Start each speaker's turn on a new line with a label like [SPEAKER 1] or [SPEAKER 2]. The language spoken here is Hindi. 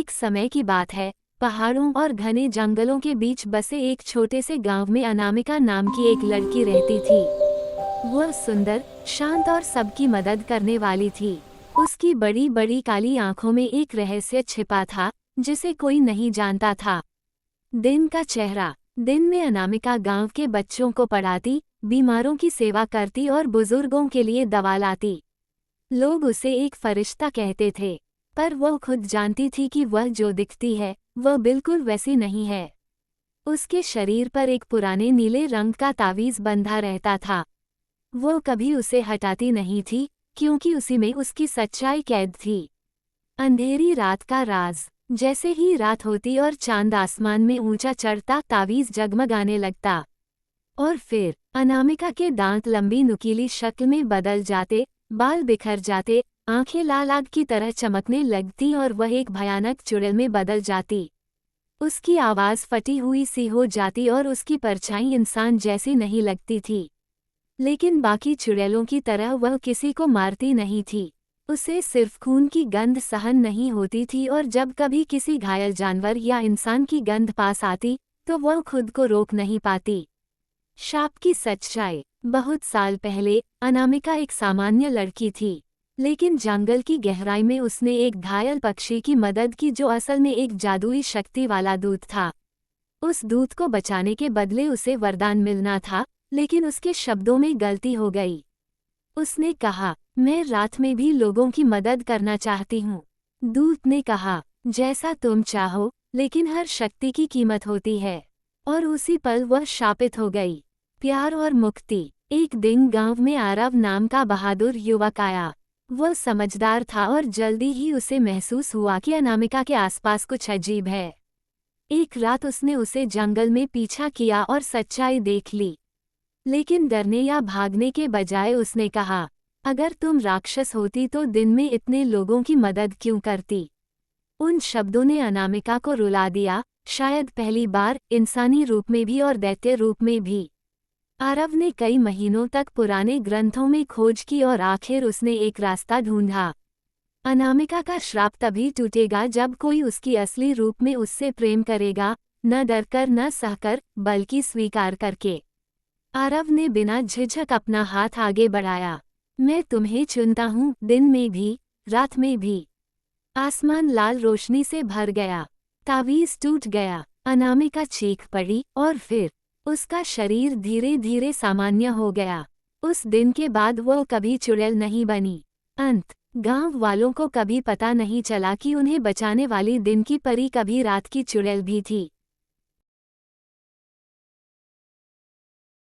[SPEAKER 1] एक समय की बात है। पहाड़ों और घने जंगलों के बीच बसे एक छोटे से गांव में अनामिका नाम की एक लड़की रहती थी। वह सुंदर, शांत और सबकी मदद करने वाली थी। उसकी बड़ी बड़ी काली आंखों में एक रहस्य छिपा था, जिसे कोई नहीं जानता था। दिन का चेहरा। दिन में अनामिका गांव के बच्चों को पढ़ाती, बीमारों की सेवा करती और बुजुर्गों के लिए दवा लाती। लोग उसे एक फरिश्ता कहते थे, पर वह खुद जानती थी कि वह जो दिखती है, वह बिल्कुल वैसी नहीं है। उसके शरीर पर एक पुराने नीले रंग का तावीज़ बंधा रहता था। वो कभी उसे हटाती नहीं थी, क्योंकि उसी में उसकी सच्चाई कैद थी। अंधेरी रात का राज। जैसे ही रात होती और चांद आसमान में ऊंचा चढ़ता, तावीज़ जगमगाने लगता। और फिर अनामिका के दांत लंबी नुकीली शक्ल में बदल जाते, बाल बिखर जाते, आंखें लाल आग की तरह चमकने लगती और वह एक भयानक चुड़ैल में बदल जाती। उसकी आवाज़ फटी हुई सी हो जाती और उसकी परछाई इंसान जैसी नहीं लगती थी। लेकिन बाकी चुड़ैलों की तरह वह किसी को मारती नहीं थी। उसे सिर्फ खून की गंध सहन नहीं होती थी, और जब कभी किसी घायल जानवर या इंसान की गंध पास आती, तो वह खुद को रोक नहीं पाती। शाप की सच्चाई। बहुत साल पहले अनामिका एक सामान्य लड़की थी, लेकिन जंगल की गहराई में उसने एक घायल पक्षी की मदद की, जो असल में एक जादुई शक्ति वाला दूत था। उस दूत को बचाने के बदले उसे वरदान मिलना था, लेकिन उसके शब्दों में गलती हो गई। उसने कहा, मैं रात में भी लोगों की मदद करना चाहती हूँ। दूत ने कहा, जैसा तुम चाहो, लेकिन हर शक्ति की कीमत होती है। और उसी पल वह शापित हो गई। प्यार और मुक्ति। एक दिन गांव में आरव नाम का बहादुर युवक आया। वह समझदार था और जल्दी ही उसे महसूस हुआ कि अनामिका के आसपास कुछ अजीब है। एक रात उसने उसे जंगल में पीछा किया और सच्चाई देख ली। लेकिन डरने या भागने के बजाय उसने कहा, अगर तुम राक्षस होती तो दिन में इतने लोगों की मदद क्यों करती। उन शब्दों ने अनामिका को रुला दिया, शायद पहली बार, इंसानी रूप में भी और दैत्य रूप में भी। आरव ने कई महीनों तक पुराने ग्रंथों में खोज की और आखिर उसने एक रास्ता ढूंढा। अनामिका का श्राप तभी टूटेगा जब कोई उसकी असली रूप में उससे प्रेम करेगा, न डरकर न सहकर, बल्कि स्वीकार करके। आरव ने बिना झिझक अपना हाथ आगे बढ़ाया। मैं तुम्हें चुनता हूँ, दिन में भी, रात में भी। आसमान लाल रोशनी से भर गया। तावीज़ टूट गया। अनामिका चीख पड़ी और फिर उसका शरीर धीरे धीरे सामान्य हो गया। उस दिन के बाद वह कभी चुड़ैल नहीं बनी। अंत। गांव वालों को कभी पता नहीं चला कि उन्हें बचाने वाली दिन की परी कभी रात की चुड़ैल भी थी।